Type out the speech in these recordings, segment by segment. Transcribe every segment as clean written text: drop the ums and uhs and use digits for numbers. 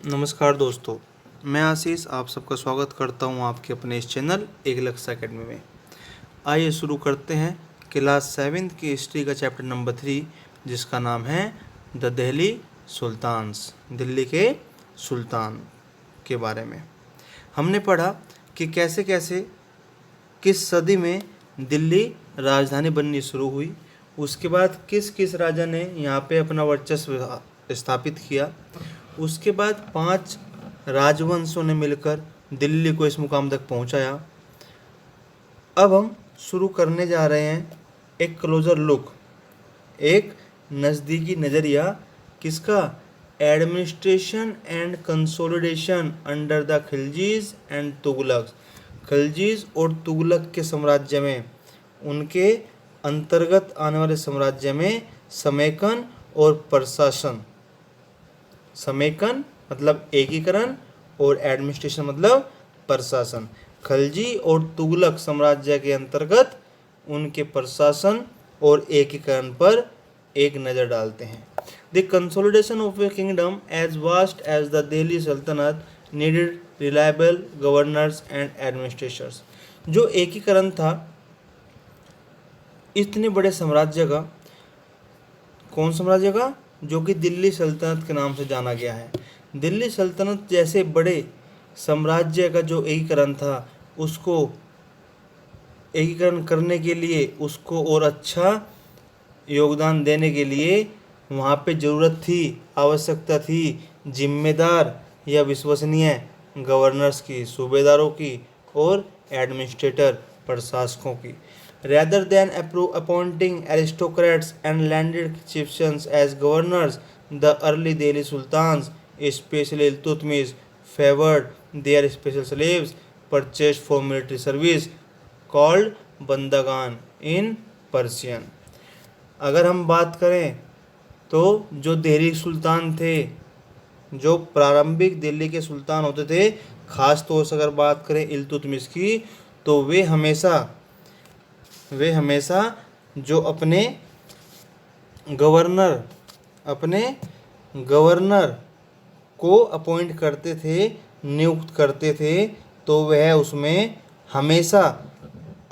नमस्कार दोस्तों, मैं आशीष आप सबका स्वागत करता हूं आपके अपने इस चैनल एक लक्ष्य एकेडमी में। आइए शुरू करते हैं क्लास 7 की हिस्ट्री का चैप्टर नंबर 3, जिसका नाम है द दिल्ली सुल्तान्स, दिल्ली के सुल्तान के बारे में। हमने पढ़ा कि कैसे कैसे किस सदी में दिल्ली राजधानी बननी शुरू हुई, उसके बाद किस किस राजा ने यहाँ पे अपना वर्चस्व स्थापित किया, उसके बाद 5 राजवंशों ने मिलकर दिल्ली को इस मुकाम तक पहुँचाया। अब हम शुरू करने जा रहे हैं एक क्लोजर लुक, एक नज़दीकी नज़रिया किसका, administration and consolidation under the Khiljis and Tughlaq. Khiljis और तुगलक के साम्राज्य में, उनके अंतर्गत आने वाले साम्राज्य में समेकन और प्रशासन, समेकन मतलब एकीकरण और एडमिनिस्ट्रेशन मतलब प्रशासन, खिलजी और तुगलक साम्राज्य के अंतर्गत उनके प्रशासन और एकीकरण पर एक नज़र डालते हैं। The consolidation of a kingdom as vast as the Delhi Sultanate needed reliable governors and administrators. जो एकीकरण था इतने बड़े साम्राज्य का, कौन साम्राज्य का, जो कि दिल्ली सल्तनत के नाम से जाना गया है। दिल्ली सल्तनत जैसे बड़े साम्राज्य का जो एकीकरण था, उसको एकीकरण करने के लिए, उसको और अच्छा योगदान देने के लिए वहाँ पे ज़रूरत थी, आवश्यकता थी जिम्मेदार या विश्वसनीय गवर्नर्स की, सूबेदारों की और एडमिनिस्ट्रेटर प्रशासकों की। Rather than appointing aristocrats and landed chieftains as governors, the early Delhi sultans, especially Iltutmish, favored their special slaves purchased for military service, called बंदगान in Persian। अगर हम बात करें तो जो दिल्ली सुल्तान थे, जो प्रारंभिक दिल्ली के सुल्तान होते थे, ख़ास तौर से अगर बात करें इल्तुतमिश की, तो वे हमेशा जो अपने गवर्नर को अपॉइंट करते थे, नियुक्त करते थे, तो वह उसमें हमेशा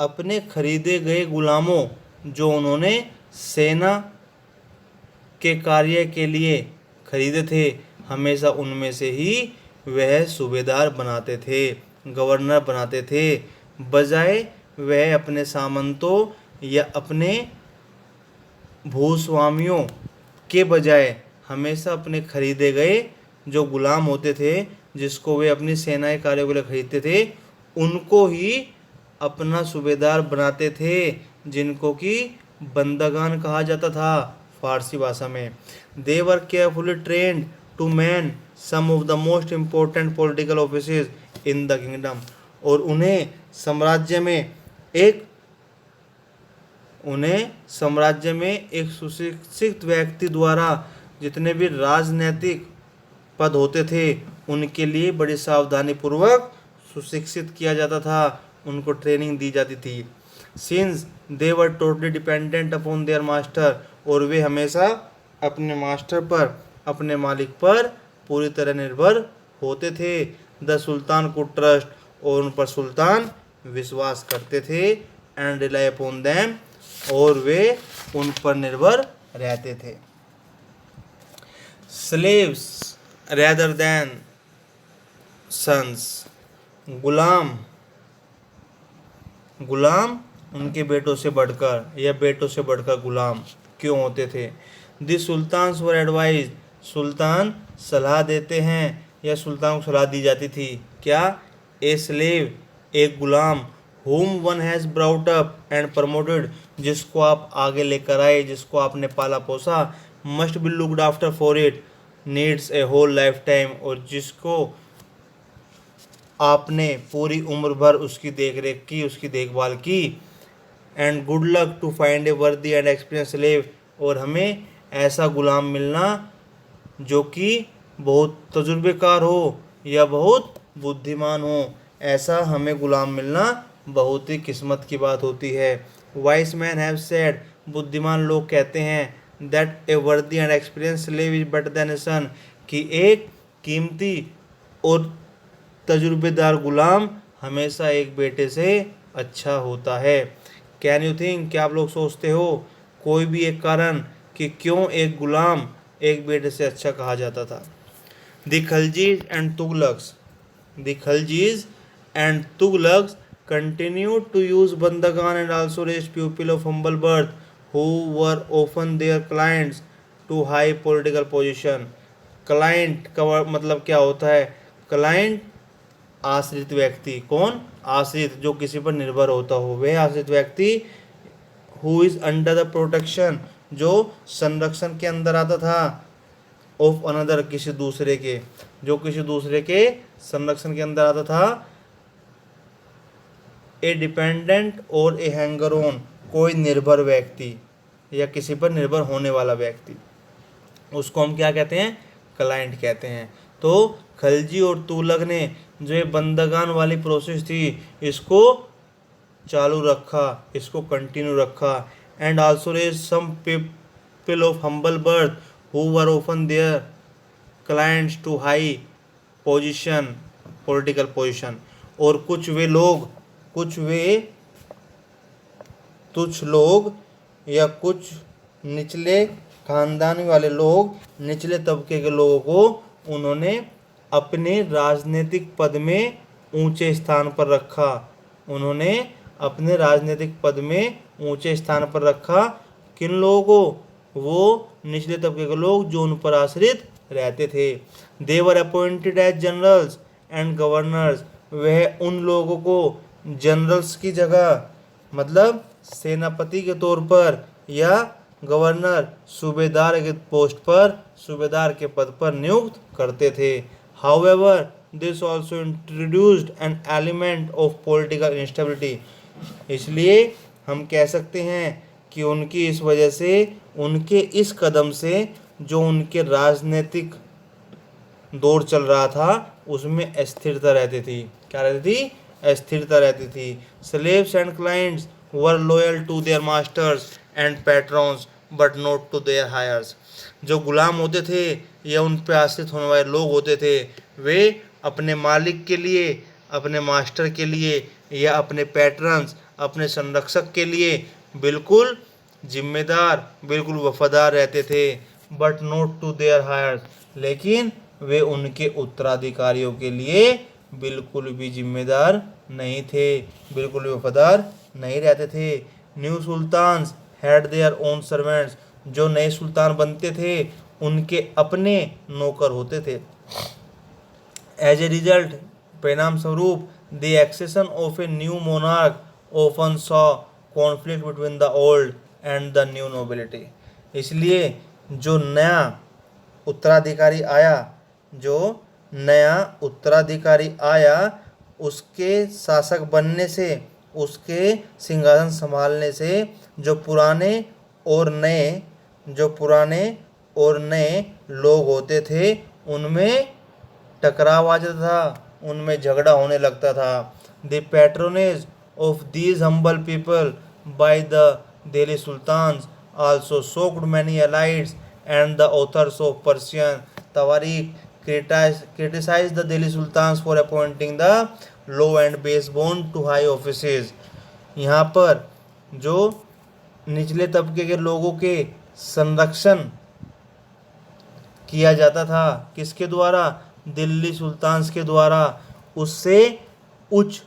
अपने खरीदे गए गुलामों, जो उन्होंने सेना के कार्य के लिए खरीदे थे, हमेशा उनमें से ही वह सूबेदार बनाते थे, गवर्नर बनाते थे, बजाय वह अपने सामंतों या अपने भूस्वामियों के बजाय हमेशा अपने खरीदे गए जो गुलाम होते थे, जिसको वे अपनी सेना के कार्यों के लिए खरीदते थे, उनको ही अपना सूबेदार बनाते थे, जिनको कि बंदगान कहा जाता था फारसी भाषा में। They were carefully trained to man some of the most important political offices in the kingdom. और उन्हें साम्राज्य में एक सुशिक्षित व्यक्ति द्वारा जितने भी राजनैतिक पद होते थे, उनके लिए बड़ी सावधानी पूर्वक सुशिक्षित किया जाता था, उनको ट्रेनिंग दी जाती थी। Since they were totally dependent upon their master, और वे हमेशा अपने मास्टर पर, अपने मालिक पर पूरी तरह निर्भर होते थे। द सुल्तान को ट्रस्ट, और उन पर सुल्तान विश्वास करते थे, एंड रिलाई अपॉन देम, और वे उन पर निर्भर रहते थे। स्लेव्स रेदर देन सन्स, गुलाम उनके बेटों से बढ़कर या बेटों से बढ़कर गुलाम क्यों होते थे। द सुल्तान्स वर एडवाइज, सुल्तान सलाह देते हैं या सुल्तान को सलाह दी जाती थी, क्या, ए स्लेव, एक गुलाम, whom one has brought up and promoted, जिसको आप आगे लेकर आए, जिसको आपने पाला पोसा, must be looked after for it, needs a whole lifetime, और जिसको आपने पूरी उम्र भर उसकी देखरेख की, उसकी देखभाल की। And good luck to find a worthy and experienced slave, और हमें ऐसा गुलाम मिलना जो कि बहुत तजुर्बेकार हो या बहुत बुद्धिमान हो, ऐसा हमें गुलाम मिलना बहुत ही किस्मत की बात होती है। वाइस मैन हैव सेड, बुद्धिमान लोग कहते हैं, that a worthy and experienced slave is better than a son, कि एक कीमती और तजुर्बेदार गुलाम हमेशा एक बेटे से अच्छा होता है। कैन यू थिंक, क्या आप लोग सोचते हो कोई भी एक कारण कि क्यों एक गुलाम एक बेटे से अच्छा कहा जाता था? The Khaljis and Tughlaqs The Khaljis and Tughlaqs continued to use Bandagan and also raised pupils of humble birth who were often their clients to high political position. Client का मतलब क्या होता है? क्लाइंट आश्रित व्यक्ति। कौन? आश्रित, जो किसी पर निर्भर होता हो, वह आश्रित व्यक्ति। Who is under the protection, जो संरक्षण के अंदर आता था। ऑफ अनदर, किसी दूसरे के, जो किसी दूसरे के संरक्षण के अंदर आता था। ए डिपेंडेंट और ए हैंगर ऑन, कोई निर्भर व्यक्ति या किसी पर निर्भर होने वाला व्यक्ति, उसको हम क्या कहते हैं? क्लाइंट कहते हैं। तो खलजी और तुगलक ने जो ये बंदगान वाली प्रोसेस थी इसको चालू रखा, इसको कंटिन्यू रखा। And also raised some people of humble birth who were often their clients to high position, political position। और कुछ लोग या कुछ निचले खानदान वाले लोग, निचले तबके के लोगों को उन्होंने अपने राजनीतिक पद में ऊंचे स्थान पर रखा। उन्होंने अपने राजनीतिक पद में ऊंचे स्थान पर रखा। किन लोगों को? वो निचले तबके के लोग जो उन पर आश्रित रहते थे। They were appointed as generals and governors, वह उन लोगों को जनरल्स की जगह, मतलब सेनापति के तौर पर, या गवर्नर सूबेदार के पोस्ट पर, सूबेदार के पद पर नियुक्त करते थे। However this also introduced an element of political instability, इसलिए हम कह सकते हैं कि उनकी इस वजह से, उनके इस कदम से जो उनके राजनीतिक दौर चल रहा था उसमें अस्थिरता रहती थी। क्या रहती थी? अस्थिरता रहती थी। Slaves and clients were loyal to their masters and patrons but not to their heirs, जो गुलाम होते थे या उन पर आश्रित होने वाले लोग होते थे, वे अपने मालिक के लिए, अपने मास्टर के लिए या अपने पैट्रन्स, अपने संरक्षक के लिए बिल्कुल जिम्मेदार, बिल्कुल वफादार रहते थे। But not to their heirs, लेकिन वे उनके उत्तराधिकारियों के लिए बिल्कुल भी जिम्मेदार नहीं थे, बिल्कुल भी वफादार नहीं रहते थे। New sultans had their own servants, जो नए सुल्तान बनते थे उनके अपने नौकर होते थे। एज ए रिजल्ट, परिणाम स्वरूप, the accession of a new monarch often saw conflict between the old and the new nobility, इसलिए जो नया उत्तराधिकारी आया, जो नया उत्तराधिकारी आया, उसके शासक बनने से, उसके सिंहासन संभालने से जो पुराने और नए लोग होते थे उनमें टकराव आ जाता था, उनमें झगड़ा होने लगता था। The patronage of these humble people by the Delhi sultans also shocked many elites and the authors of Persian tawarikh criticized the Delhi Sultans for appointing the low and base born to high offices। यहाँ पर जो निचले तबके के लोगों के संरक्षण किया जाता था, किसके द्वारा? दिल्ली सुल्तान्स के द्वारा। उससे उच्च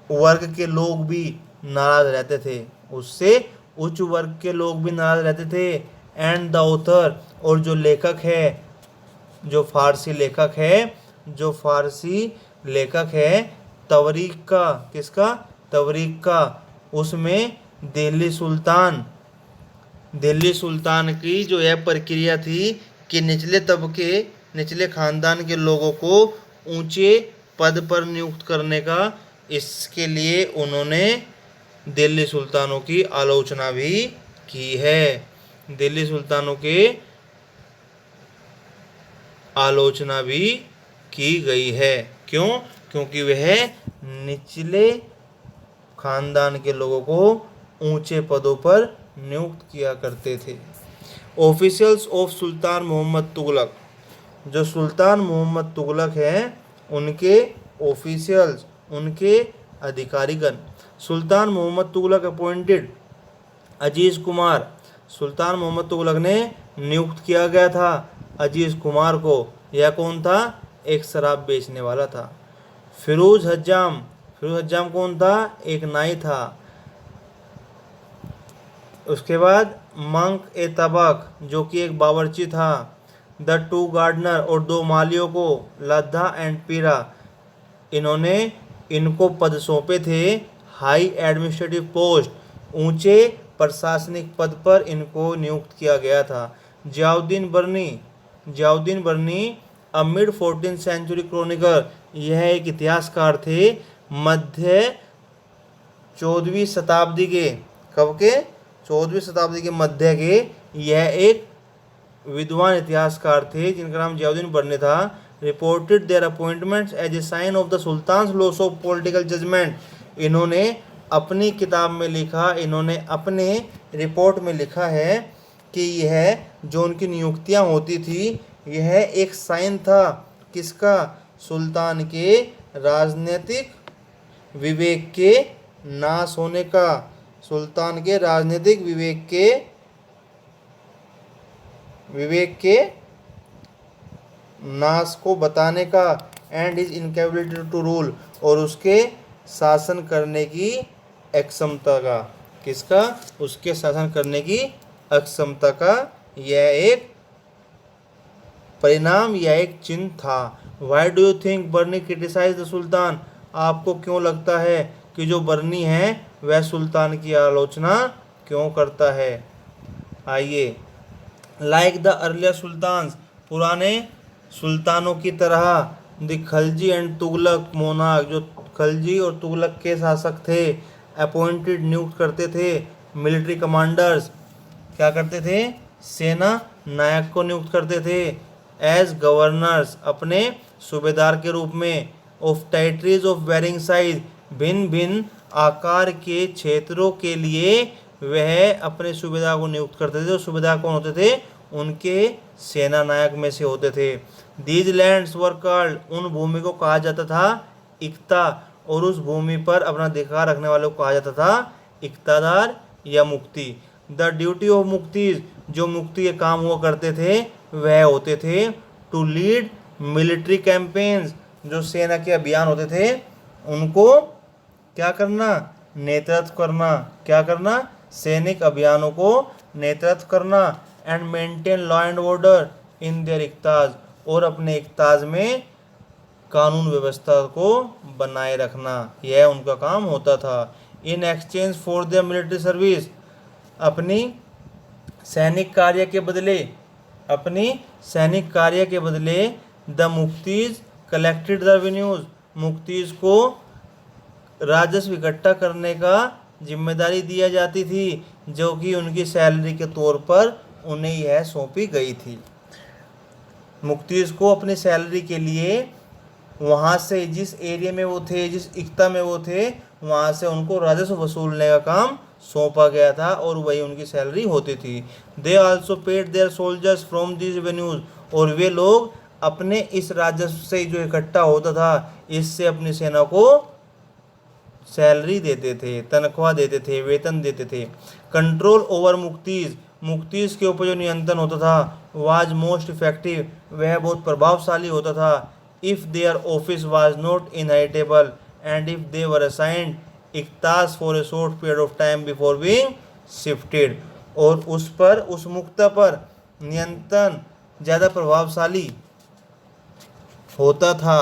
वर्ग के लोग भी नाराज रहते थे, उससे उच्च वर्ग के लोग भी नाराज रहते थे। एंड द ऑथर, और जो लेखक है, जो फारसी लेखक है तवरीक का, किसका? तवरीक का। उसमें दिल्ली सुल्तान की जो यह प्रक्रिया थी कि निचले खानदान के लोगों को ऊंचे पद पर नियुक्त करने का, इसके लिए उन्होंने दिल्ली सुल्तानों की आलोचना भी की है। दिल्ली सुल्तानों के आलोचना भी की गई है। क्यों? क्योंकि वह निचले खानदान के लोगों को ऊंचे पदों पर नियुक्त किया करते थे। Officials of sultan Mohammad Tughlaq जो सुल्तान मोहम्मद तुगलक हैं उनके ऑफिशियल्स, उनके अधिकारीगण। सुल्तान मोहम्मद तुगलक अपॉइंटेड अजीज़ कुमार, सुल्तान मोहम्मद तुगलक ने नियुक्त किया गया था अजीज़ कुमार को। यह कौन था? एक शराब बेचने वाला था। फिरोज हज्जाम, फिरोज हज्जाम कौन था? एक नाई था। उसके बाद मंक ए तबक, जो कि एक बावर्ची था। द टू गार्डनर, और दो मालियों को, लद्दा एंड पीरा, इनको पद सौंपे थे। हाई एडमिनिस्ट्रेटिव पोस्ट, ऊंचे प्रशासनिक पद पर इनको नियुक्त किया गया था। Ziauddin Barani, Ziauddin Barani a mid 14th century chronicle, यह एक इतिहासकार थे मध्य 14वीं शताब्दी के, कब के? 14वीं शताब्दी के मध्य के। यह एक विद्वान इतिहासकार थे जिनका नाम जियाउद्दीन बर्नी था। Reported their appointments as a sign of the sultan loss of political judgement, इन्होंने अपनी किताब में लिखा, इन्होंने अपने रिपोर्ट में लिखा है कि यह जो उनकी नियुक्तियां होती थी यह एक साइन था किसका? सुल्तान के राजनीतिक विवेक के नाश होने का, सुल्तान के राजनीतिक विवेक के नाश को बताने का। एंड इज इनकेबिलिटी टू रूल, और उसके शासन करने की अक्षमता का, किसका? उसके शासन करने की अक्षमता का यह एक परिणाम, यह एक चिन्ह था। Why do you think Barani criticise the sultan, आपको क्यों लगता है कि जो बर्नी है वह सुल्तान की आलोचना क्यों करता है? आइए, लाइक द अर्लियर सुल्तान, पुराने सुल्तानों की तरह, the Khalji and Tughlaq monarch, जो खलजी और तुगलक के शासक थे, अपॉइंटेड, नियुक्त करते थे, मिलिट्री कमांडर्स, क्या करते थे? सेना नायक को नियुक्त करते थे, एज गवर्नर्स, अपने सूबेदार के रूप में, of territories of varying size, भिन्न भिन्न आकार के क्षेत्रों के लिए वह अपने सूबेदार को नियुक्त करते थे। और सूबेदार कौन होते थे? उनके सेना नायक में से होते थे। दीज लैंड्स वर कॉल्ड, उन भूमि को कहा जाता था इक्ता, और उस भूमि पर अपना अधिकार रखने वालों को कहा जाता था इक्तादार या मुक्ति। द ड्यूटी ऑफ मुक्तीज, जो मुक्ति के काम हुआ करते थे वह होते थे टू लीड मिलिट्री कैंपेन्स, जो सेना के अभियान होते थे उनको क्या करना? नेतृत्व करना। क्या करना? सैनिक अभियानों को नेतृत्व करना। And maintain law and order in their iqtas, और अपने इक्ताज में कानून व्यवस्था को बनाए रखना, यह उनका काम होता था। In exchange for their military service, अपनी सैनिक कार्य के बदले, अपनी सैनिक कार्य के बदले, द मुक्तीज कलेक्टेड द रेवेन्यूज, मुक्तीज को राजस्व इकट्ठा करने का जिम्मेदारी दिया जाती थी, जो कि उनकी सैलरी के तौर पर उन्हें यह सौंपी गई थी। मुक्तीज को अपनी सैलरी के लिए वहाँ से, जिस एरिया में वो थे, जिस इक्ता में वो थे, वहाँ से उनको राजस्व वसूलने का काम सौंपा गया था और वही उनकी सैलरी होती थी। They also paid their soldiers from this revenues, और वे लोग अपने इस राजस्व से जो इकट्ठा होता था इससे अपनी सेना को सैलरी देते थे, तनख्वाह देते थे, वेतन देते थे। कंट्रोल ओवर मुक्तीज, मुक्तीज के ऊपर जो नियंत्रण होता था, वाज मोस्ट इफेक्टिव, वह बहुत प्रभावशाली होता था। If their office was not inheritable and if they were assigned iqtas for a short period of time before being shifted, और उस पर, उस मुक्ता पर नियंत्रण ज़्यादा प्रभावशाली होता था।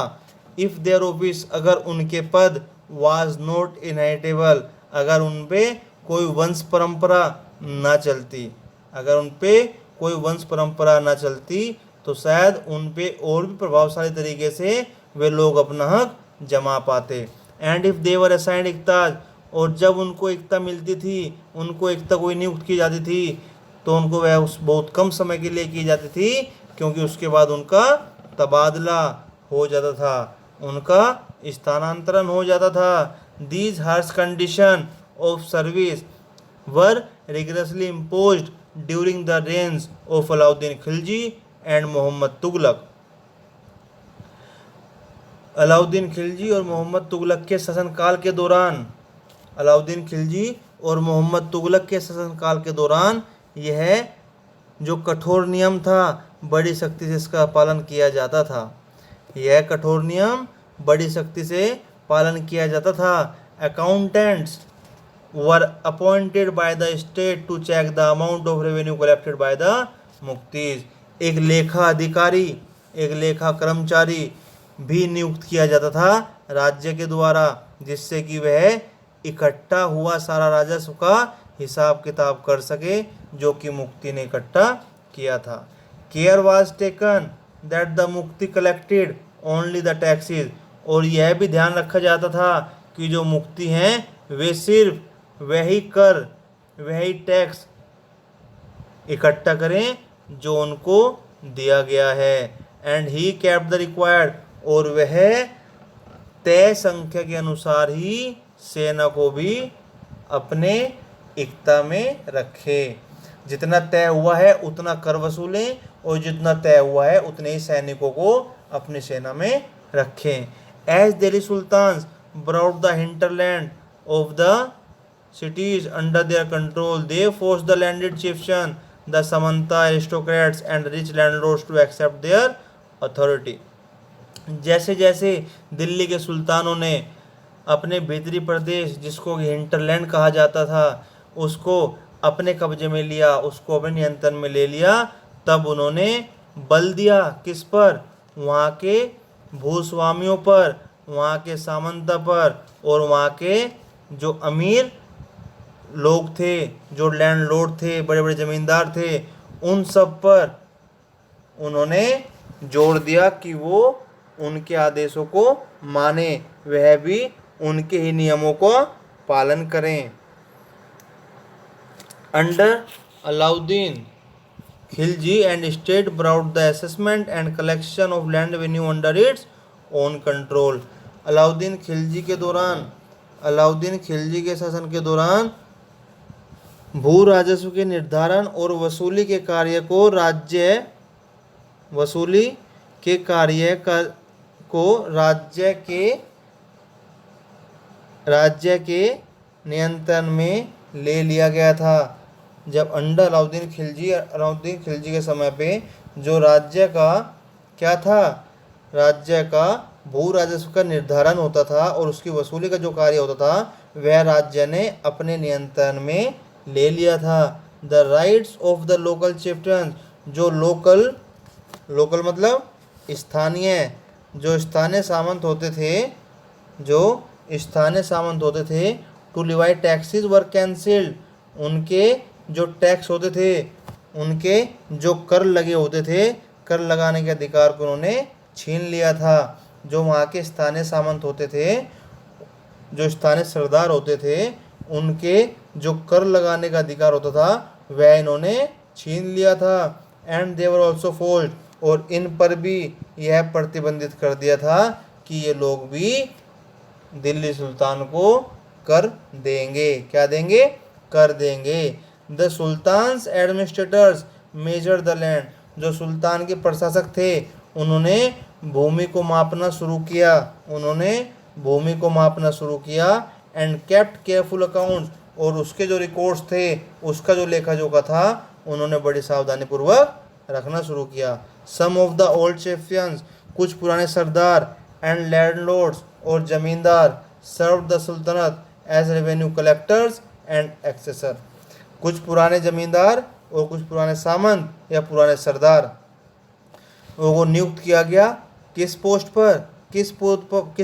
इफ़ देयर ऑफिस, अगर उनके पद, वाज नॉट इनहेरिटेबल, अगर उन पे कोई वंश परंपरा ना चलती, अगर उन पे कोई वंश परंपरा ना चलती तो शायद उन पे और भी प्रभावशाली तरीके से वे लोग अपना हक जमा पाते। And if they were assigned iqtas, और जब उनको इक्ता मिलती थी, उनको इक्ता कोई नियुक्त की जाती थी तो उनको वह उस बहुत कम समय के लिए की जाती थी, क्योंकि उसके बाद उनका तबादला हो जाता था, उनका स्थानांतरण हो जाता था। These harsh condition of service were rigorously imposed during the reigns of Alauddin Khilji and Mohammad Tughlaq. Alauddin Khilji और मोहम्मद तुगलक के शासनकाल के दौरान, अलाउद्दीन खिलजी और मोहम्मद तुगलक के शासनकाल के दौरान यह जो कठोर नियम था बड़ी सख्ती से इसका पालन किया जाता था। यह कठोर नियम बड़ी सख्ती से पालन किया जाता था। Accountants were appointed by the state to check the amount of revenue collected by the muqtis. एक लेखा अधिकारी, एक लेखा कर्मचारी भी नियुक्त किया जाता था राज्य के द्वारा, जिससे कि वह इकट्ठा हुआ सारा राजस्व का हिसाब किताब कर सके जो कि मुक्ति ने इकट्ठा किया था। Care was taken that the मुक्ति कलेक्टेड ओनली द टैक्सेस, और यह भी ध्यान रखा जाता था कि जो मुक्ति हैं वे सिर्फ वही कर, वही टैक्स इकट्ठा करें जो उनको दिया गया है। And he kept the required, और वह तय संख्या के अनुसार ही सेना को भी अपने एकता में रखे। जितना तय हुआ है उतना कर वसूलें और जितना तय हुआ है उतने ही सैनिकों को अपनी सेना में रखें। As Delhi sultans brought the hinterland of the cities under their control, they forced the landed chieftain, the Samanta aristocrats and rich landlords to accept their authority. जैसे जैसे दिल्ली के सुल्तानों ने अपने भीतरी प्रदेश, जिसको हिंटरलैंड कहा जाता था, उसको अपने कब्जे में लिया, उसको अपने नियंत्रण में ले लिया, तब उन्होंने बल दिया किस पर? वहाँ के भूस्वामियों पर, वहाँ के सामंता पर, और वहाँ के जो अमीर लोग थे, जो लैंडलॉर्ड थे, बड़े बड़े जमींदार थे, उन सब पर उन्होंने जोर दिया कि वो उनके आदेशों को माने, वह भी उनके ही नियमों को पालन करें। Under Alauddin Khilji and state brought the assessment and collection of land revenue under its own control. Alauddin Khilji के दौरान, अलाउद्दीन खिलजी के शासन के दौरान भू राजस्व के निर्धारण और वसूली के कार्य को वसूली के कार्य को राज्य के नियंत्रण में ले लिया गया था। जब अंडर अलाउद्दीन खिलजी के समय पे जो राज्य का क्या था, राज्य का भू राजस्व का निर्धारण होता था और उसकी वसूली का जो कार्य होता था वह राज्य ने अपने नियंत्रण में ले लिया था। The rights of the local chieftain, जो लोकल मतलब स्थानीय, जो स्थानीय सामंत होते थे, जो स्थानीय सामंत होते थे, to levy taxes were cancelled, उनके जो टैक्स होते थे, उनके जो कर लगे होते थे, कर लगाने के अधिकार को उन्होंने छीन लिया था। जो वहाँ के स्थानीय सामंत होते थे, जो स्थानीय सरदार होते थे, उनके जो कर लगाने का अधिकार होता था वह इन्होंने छीन लिया था। And they were also forced, और इन पर भी यह प्रतिबंधित कर दिया था कि ये लोग भी दिल्ली सुल्तान को कर देंगे। क्या देंगे? कर देंगे। The sultans administrators measured the land, जो सुल्तान के प्रशासक थे उन्होंने भूमि को मापना शुरू किया, उन्होंने भूमि को मापना शुरू किया। एंड केप्ट केयरफुल अकाउंट्स, और उसके जो रिकॉर्ड्स थे, उसका जो लेखा जोखा था, उन्होंने बड़ी सावधानी पूर्वक रखना शुरू किया। Some of the old chieftains, कुछ पुराने सरदार, एंड लैंडलॉर्ड्स और जमींदार, serve the Sultanate as revenue collectors and assessor. कुछ पुराने जमींदार और कुछ पुराने सामंत या पुराने सरदार को नियुक्त किया गया किस पोस्ट पर, किस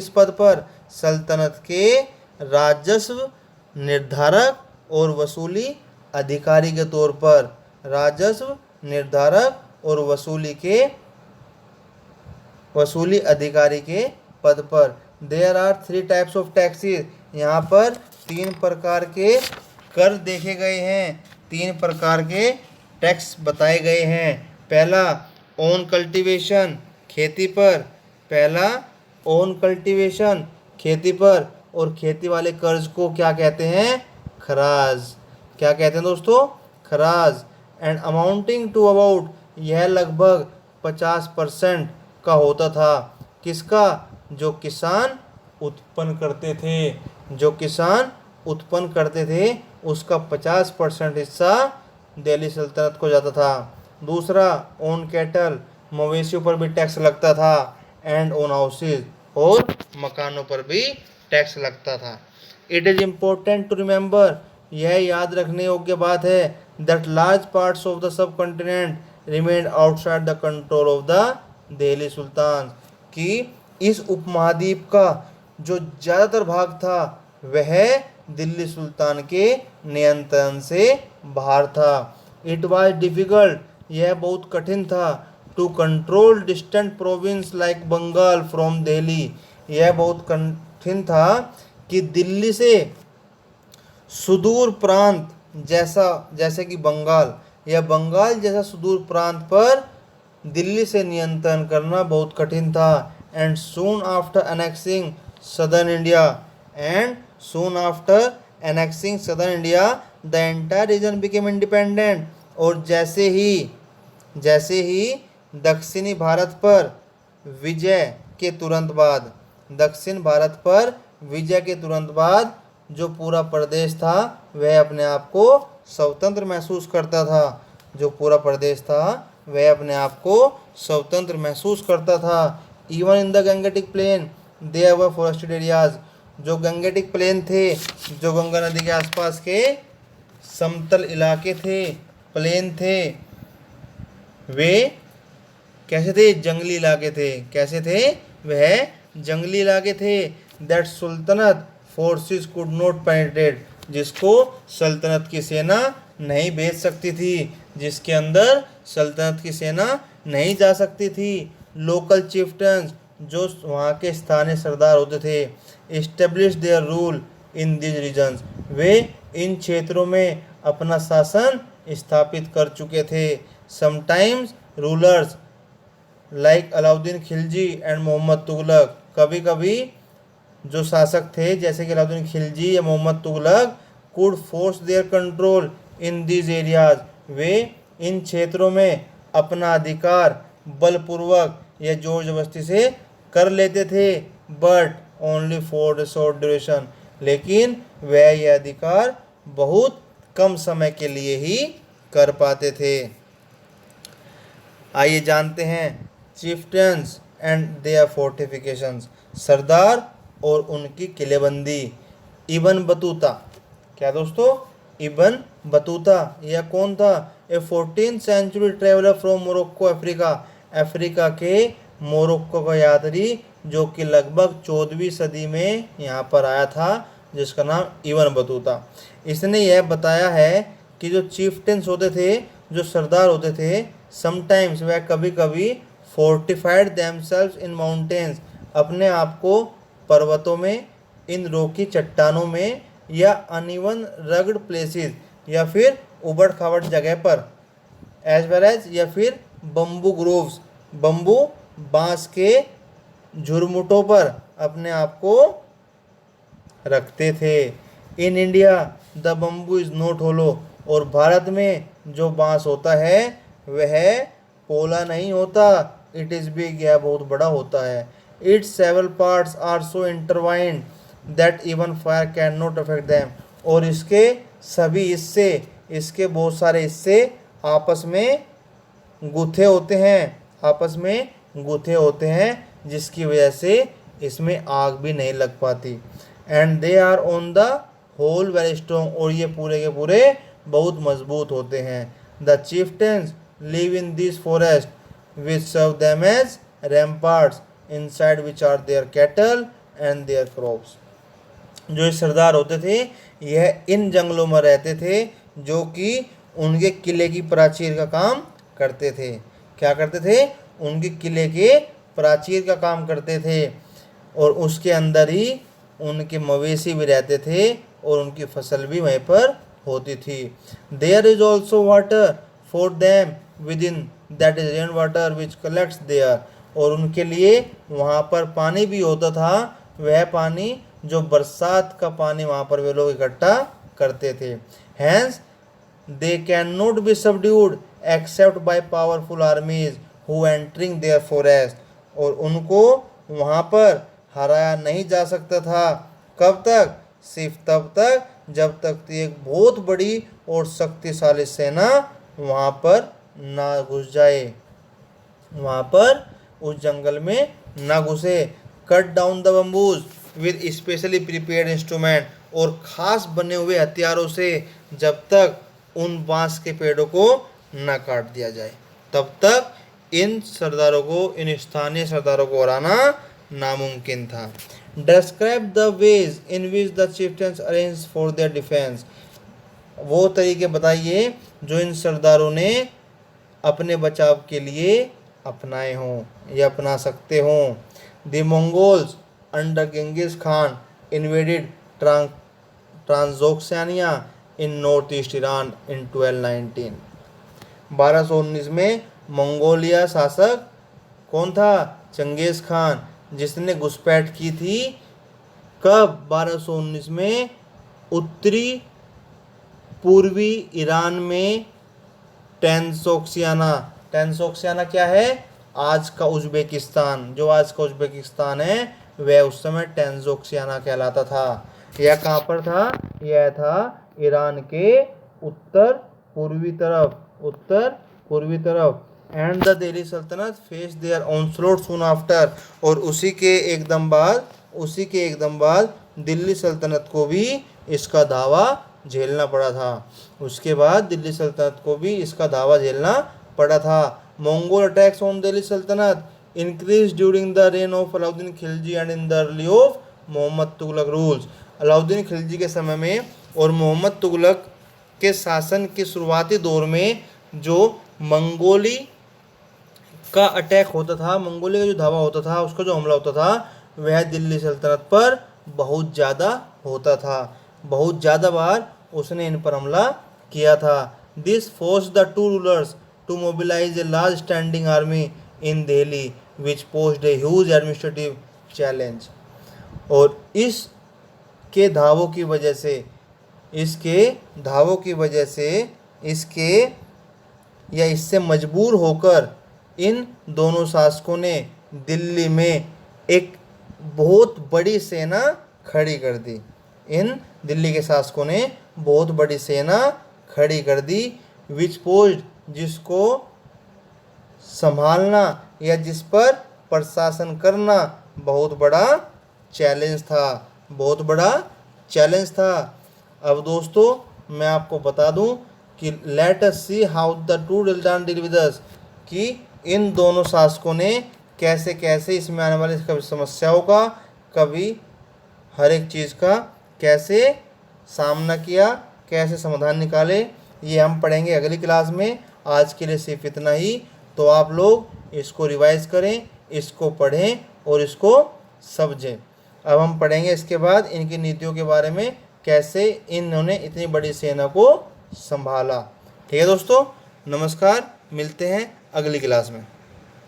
पद पर? सल्तनत के राजस्व निर्धारक और वसूली अधिकारी के तौर पर, राजस्व निर्धारक और वसूली अधिकारी के पद पर। There are 3 types of taxes, यहाँ पर 3 प्रकार के कर देखे गए हैं, 3 प्रकार के टैक्स बताए गए हैं। पहला ओन कल्टीवेशन, खेती पर, पहला ओन कल्टीवेशन खेती पर, और खेती वाले कर्ज को क्या कहते हैं? खराज। क्या कहते हैं दोस्तों? खराज। एंड अमाउंटिंग टू अबाउट, यह लगभग 50% का होता था। किसका? जो किसान उत्पन्न करते थे, जो किसान उत्पन्न करते थे उसका 50% हिस्सा दिल्ली सल्तनत को जाता था। दूसरा, ऑन कैटल, मवेशियों पर भी टैक्स लगता था। एंड ऑन हाउसेज, और मकानों पर भी टैक्स लगता था। It is important to remember, यह याद रखने योग्य बात है, that large parts of the subcontinent remain outside the control of the Delhi sultan, कि इस उपमहाद्वीप का जो ज़्यादातर भाग था वह दिल्ली सुल्तान के नियंत्रण से बाहर था। इट वाज डिफिकल्ट, यह बहुत कठिन था, to control distant province like Bengal from Delhi, यह बहुत कठिन था कि दिल्ली से सुदूर प्रांत जैसे कि बंगाल या बंगाल जैसा सुदूर प्रांत पर दिल्ली से नियंत्रण करना बहुत कठिन था। And soon after annexing southern India, and soon after annexing southern India the entire reason became independent, और जैसे ही दक्षिणी भारत पर विजय के तुरंत बाद, दक्षिण भारत पर विजय के तुरंत बाद जो पूरा प्रदेश था वह अपने आप को स्वतंत्र महसूस करता था, जो पूरा प्रदेश था वह अपने आप को स्वतंत्र महसूस करता था। Even in the Gangetic plain there were forested areas, जो गंगेटिक प्लेन थे, जो गंगा नदी के आसपास के समतल इलाके थे, प्लेन थे, वे कैसे थे? जंगली इलाके थे। कैसे थे? वह जंगली इलाके थे। That सुल्तनत forces could not penetrate, जिसको सल्तनत की सेना नहीं भेज सकती थी, जिसके अंदर सल्तनत की सेना नहीं जा सकती थी। लोकल चिफ्टन्स, जो वहाँ के स्थानीय सरदार होते थे, establish their rule in this regions, वे इन क्षेत्रों में अपना शासन स्थापित कर चुके थे। Sometimes rulers like Alauddin Khilji and Mohammad Tughlaq, कभी कभी जो शासक थे जैसे कि अलाउद्दीन खिलजी या Muhammad Tughlaq, could force their control in this areas, वे इन क्षेत्रों में अपना अधिकार बलपूर्वक या जोर जबरदस्ती से कर लेते थे। But only for short duration, लेकिन वह यह अधिकार बहुत कम समय के लिए ही कर पाते थे। आइए जानते हैं चिफ्टन्स एंड देयर फोर्टिफिकेशंस, सरदार और उनकी किलेबंदी। इब्न बतूता, क्या दोस्तों? इब्न बतूता यह कौन था? A 14th century traveller from Morocco Africa, Africa के मोरक्को का यात्री जो कि लगभग 14वीं सदी में यहाँ पर आया था, जिसका नाम इब्न बतूता। इसने यह बताया है कि जो चीफ्टेंस होते थे, जो सरदार होते थे, समटाइम्स वह कभी कभी फोर्टिफाइड देमसेल्व्स इन माउंटेन्स, अपने आप को पर्वतों में, इन रोकी चट्टानों में, या अनइवन रगड प्लेसेस, या फिर उबड़ खाबड़ जगह पर, एज वेल एज, या फिर बम्बू ग्रोव्स, बम्बू बांस के झुरमुटों पर अपने आप को रखते थे। In India the bamboo is not hollow, और भारत में जो बांस होता है वह पोला नहीं होता, इट इज बिग, यह बहुत बड़ा होता है। Its several parts are so intertwined that even fire can not affect them, और इसके सभी हिस्से, इसके बहुत सारे हिस्से आपस में गुथे होते हैं, आपस में गुथे होते हैं, जिसकी वजह से इसमें आग भी नहीं लग पाती। And they are on the whole very strong, और ये पूरे के पूरे बहुत मजबूत होते हैं। The chieftains live in this forest which serve them as ramparts inside which are their cattle and their crops, जो ये सरदार होते थे यह इन जंगलों में रहते थे, जो कि उनके किले की प्राचीर का काम करते थे। क्या करते थे? उनके किले के प्राचीर का काम करते थे, और उसके अंदर ही उनके मवेशी भी रहते थे, और उनकी फसल भी वहीं पर होती थी। There is also water for them within, that is rain water which collects there, और उनके लिए वहाँ पर पानी भी होता था, वह पानी जो बरसात का पानी वहाँ पर वे लोग इकट्ठा करते थे। Hence they can not be subdued except by powerful armies who entering their forest, और उनको वहाँ पर हराया नहीं जा सकता था। कब तक? सिर्फ तब तक जब तक एक बहुत बड़ी और शक्तिशाली सेना वहाँ पर ना घुस जाए, वहाँ पर उस जंगल में ना घुसे। Cut down the bamboos with specially prepared instrument, और खास बने हुए हथियारों से जब तक उन बांस के पेड़ों को ना काट दिया जाए, तब तक इन सरदारों को, इन स्थानीय सरदारों को हराना नामुमकिन था। Describe the ways in which the chieftains arrange for their defence, वो तरीके बताइए जो इन सरदारों ने अपने बचाव के लिए अपनाए हों या अपना सकते हों। The Mongols under Genghis Khan invaded Transoxiana in north east Iran in 1219। 1219 में मंगोलिया शासक कौन था? चंगेज खान, जिसने घुसपैठ की थी। कब? 1219 में उत्तरी पूर्वी ईरान में टेंसोक्सियाना। टेंसोक्सियाना क्या है? आज का उज्बेकिस्तान, जो आज का उज्बेकिस्तान है वह उस समय टेंसोक्सियाना कहलाता था। यह कहाँ पर था? यह था ईरान के उत्तर पूर्वी तरफ, उत्तर पूर्वी तरफ। एंड द दिल्ली सल्तनत फेस देयर ऑनस्लोट सून आफ्टर, और उसी के एकदम बाद दिल्ली सल्तनत को भी इसका धावा झेलना पड़ा था। उसके बाद दिल्ली सल्तनत को भी इसका धावा झेलना पड़ा था। Mongol attacks on Delhi Saltanat increase during the reign of Alauddin Khilji and in the early of Mohammad Tughlaq rules. Alauddin Khilji के समय में और मोहम्मद तुगलक के शासन के शुरुआती दौर में जो मंगोली का अटैक होता था, मंगोली का जो धावा होता था, उसका जो हमला होता था, वह दिल्ली सल्तनत पर बहुत ज़्यादा होता था। बहुत ज़्यादा बार उसने इन पर हमला किया था। This force the two rulers to mobilise a large standing army in Delhi which posed a huge administrative challenge. और इसके धावों की वजह से, इससे मजबूर होकर इन दोनों शासकों ने दिल्ली में एक बहुत बड़ी सेना खड़ी कर दी। इन दिल्ली के शासकों ने बहुत बड़ी सेना खड़ी कर दी। विच पोस्ट, जिसको संभालना या जिस पर प्रशासन करना बहुत बड़ा चैलेंज था, अब दोस्तों मैं आपको बता दूं कि let us see how the two डिल्डान डील विद अस, कि इन दोनों शासकों ने कैसे कैसे इसमें आने वाली कभी समस्याओं का, कभी हर एक चीज़ का कैसे सामना किया, कैसे समाधान निकाले, ये हम पढ़ेंगे अगली क्लास में। आज के लिए सिर्फ इतना ही। तो आप लोग इसको रिवाइज करें, इसको पढ़ें और इसको समझें। अब हम पढ़ेंगे इसके बाद इनकी नीतियों के बारे में, कैसे इन्होंने इतनी बड़ी सेना को संभाला। ठीक है दोस्तों, नमस्कार, मिलते हैं अगली क्लास में।